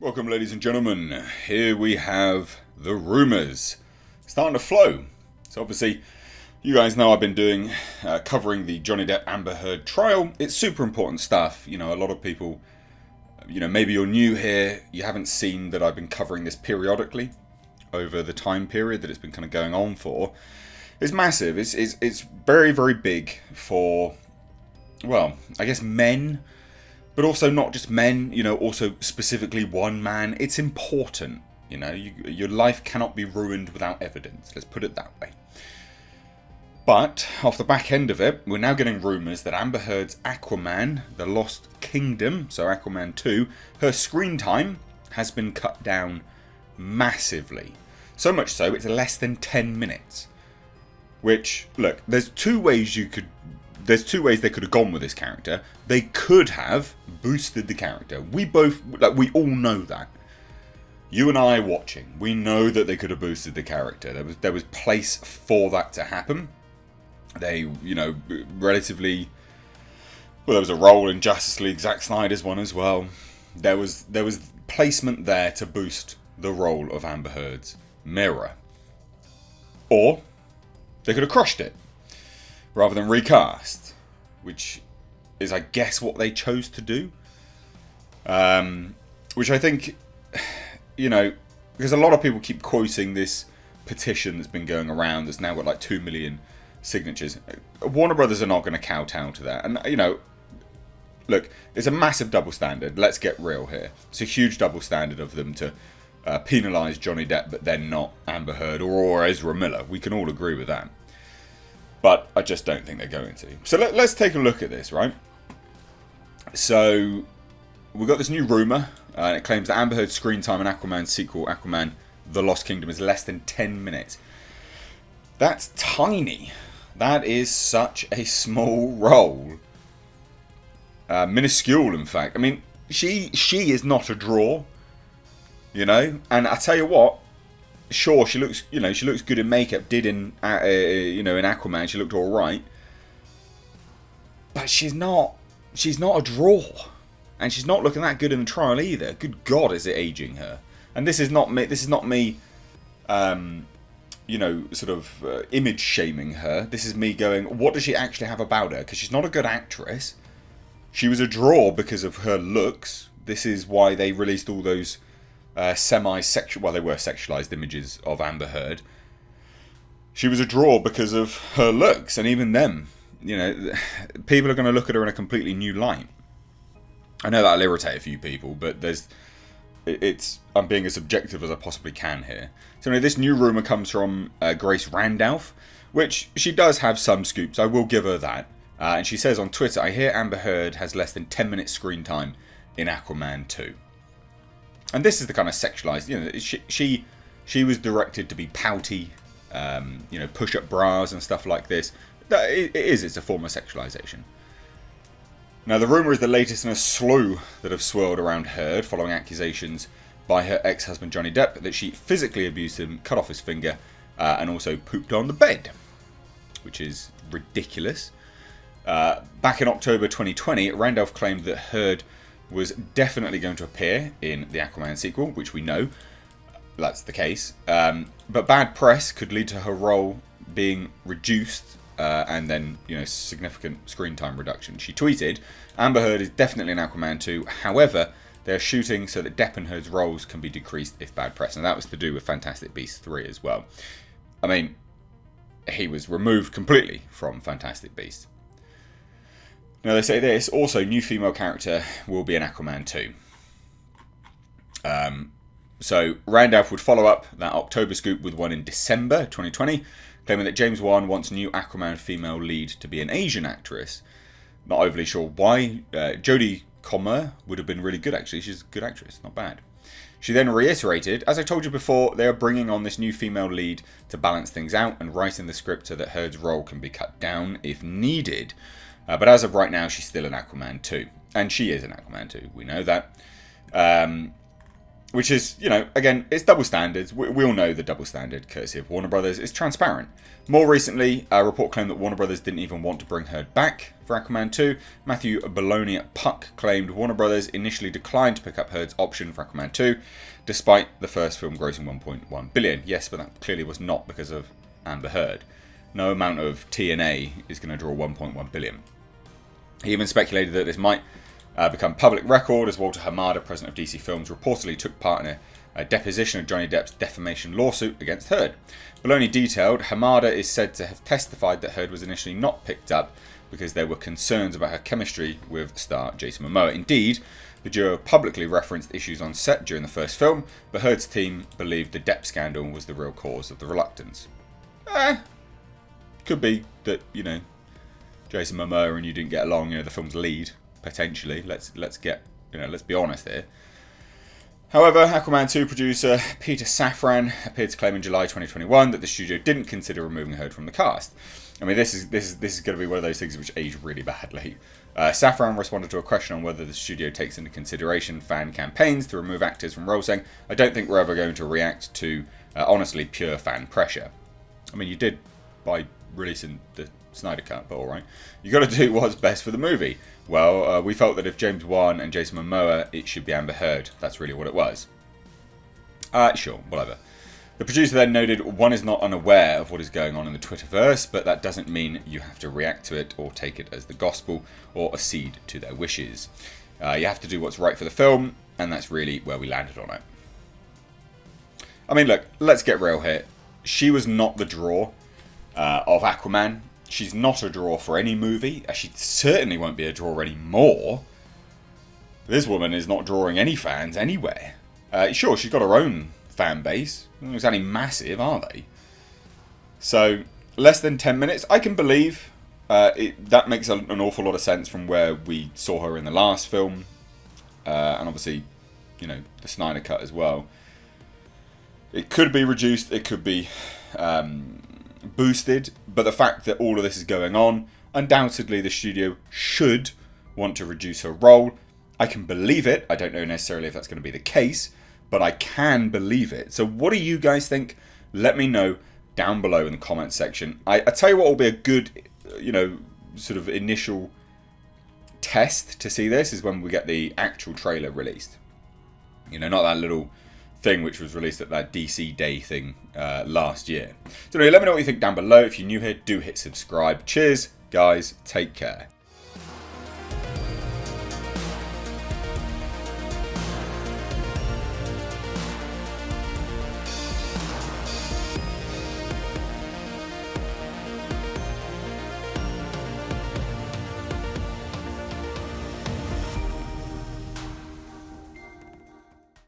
Welcome, ladies and gentlemen. Here we have the rumours starting to flow. So obviously, you guys know I've been covering the Johnny Depp Amber Heard trial. It's super important stuff. You know, a lot of people, maybe you're new here, you haven't seen that I've been covering this periodically over the time period that it's been kind of going on for. It's massive. It's very, very big for, well, I guess men, but also not just men, also specifically one man. It's important, your life cannot be ruined without evidence. Let's put it that way. But off the back end of it, we're now getting rumours that Amber Heard's Aquaman, The Lost Kingdom, so Aquaman 2, her screen time has been cut down massively. So much so, it's less than 10 minutes. Which, look, there's two ways they could have gone with this character. They could have boosted the character. We all know that. You and I watching, we know that they could have boosted the character. There was place for that to happen. They, relatively, well, there was a role in Justice League, Zack Snyder's one as well. There was placement there to boost the role of Amber Heard's mirror. Or they could have crushed it rather than recast, which is, I guess, what they chose to do. Which I think, because a lot of people keep quoting this petition that's been going around that's now got like 2 million signatures. Warner Brothers are not going to kowtow to that. And, look, it's a massive double standard. Let's get real here. It's a huge double standard of them to penalise Johnny Depp, but then not Amber Heard or Ezra Miller. We can all agree with that. But I just don't think they're going to. So let's take a look at this, right? So we've got this new rumour. And it claims that Amber Heard's screen time in Aquaman's sequel, Aquaman The Lost Kingdom, is less than 10 minutes. That's tiny. That is such a small role. Minuscule, in fact. I mean, she is not a draw. And I tell you what, sure, she looks good in makeup. Did in Aquaman, she looked all right. But she's not a draw, and she's not looking that good in the trial either. Good God, is it aging her? And this is not me. Image shaming her. This is me going, what does she actually have about her? Because she's not a good actress. She was a draw because of her looks. This is why they released all those semi-sexual, well, they were sexualized images of Amber Heard. She was a draw because of her looks, and even them, people are going to look at her in a completely new light. I know that'll irritate a few people, but I'm being as objective as I possibly can here. So this new rumour comes from Grace Randolph, which she does have some scoops, I will give her that. And she says on Twitter, I hear Amber Heard has less than 10 minutes screen time in Aquaman 2. And this is the kind of sexualised, she was directed to be pouty, push-up bras and stuff like this. It's a form of sexualisation. Now, the rumour is the latest in a slew that have swirled around Heard following accusations by her ex-husband Johnny Depp that she physically abused him, cut off his finger, and also pooped on the bed, which is ridiculous. Back in October 2020, Randolph claimed that Heard was definitely going to appear in the Aquaman sequel, which we know that's the case. But bad press could lead to her role being reduced and then, significant screen time reduction. She tweeted, Amber Heard is definitely in Aquaman 2. However, they're shooting so that Depp and Heard's roles can be decreased if bad press. And that was to do with Fantastic Beasts 3 as well. I mean, he was removed completely from Fantastic Beasts. Now, they say this, also, new female character will be in Aquaman 2. So, Randolph would follow up that October scoop with one in December 2020, claiming that James Wan wants new Aquaman female lead to be an Asian actress. Not overly sure why. Jodie Comer would have been really good, actually. She's a good actress, not bad. She then reiterated, as I told you before, they are bringing on this new female lead to balance things out and writing the script so that Heard's role can be cut down if needed. But as of right now, she's still in Aquaman 2. And she is in Aquaman 2, we know that. which is, you know, again, it's double standards. We all know the double standard, courtesy of Warner Brothers. It's transparent. More recently, a report claimed that Warner Brothers didn't even want to bring Heard back for Aquaman 2. Matthew Bologna at Puck claimed Warner Brothers initially declined to pick up Heard's option for Aquaman 2, despite the first film grossing $1.1 billion. Yes, but that clearly was not because of Amber Heard. No amount of TNA is going to draw $1.1 billion. He even speculated that this might become public record, as Walter Hamada, president of DC Films, reportedly took part in a deposition of Johnny Depp's defamation lawsuit against Heard. Bologna detailed, Hamada is said to have testified that Heard was initially not picked up because there were concerns about her chemistry with star Jason Momoa. Indeed, the duo publicly referenced issues on set during the first film, but Heard's team believed the Depp scandal was the real cause of the reluctance. Could be that, you know, Jason Momoa and you didn't get along, you know, the film's lead, potentially. Let's be honest here. However, Aquaman 2 producer Peter Safran appeared to claim in July 2021 that the studio didn't consider removing Heard from the cast. I mean, this is going to be one of those things which age really badly. Safran responded to a question on whether the studio takes into consideration fan campaigns to remove actors from roles, saying, "I don't think we're ever going to react to, honestly, pure fan pressure." I mean, you did by releasing the Snyder Cut, but alright. You got to do what's best for the movie. Well, we felt that if James Wan and Jason Momoa, it should be Amber Heard. That's really what it was. Sure, whatever. The producer then noted, one is not unaware of what is going on in the Twitterverse, but that doesn't mean you have to react to it or take it as the gospel or accede to their wishes. You have to do what's right for the film, and that's really where we landed on it. I mean, look, let's get real here. She was not the draw of Aquaman. She's not a draw for any movie. She certainly won't be a draw anymore. This woman is not drawing any fans anywhere. Sure, she's got her own fan base. It's only massive, are they? So, less than 10 minutes. I can believe that makes an awful lot of sense from where we saw her in the last film. And obviously, you know, the Snyder Cut as well. It could be reduced. It could be boosted, but the fact that all of this is going on, undoubtedly the studio should want to reduce her role. I can believe it. I don't know necessarily if that's going to be the case, but I can believe it. So what do you guys think? Let me know down below in the comments section. I tell you what will be a good, you know, sort of initial test to see this is when we get the actual trailer released. You know, not that little thing which was released at that DC Day thing last year. So anyway, let me know what you think down below. If you're new here, do hit subscribe. Cheers, guys. Take care.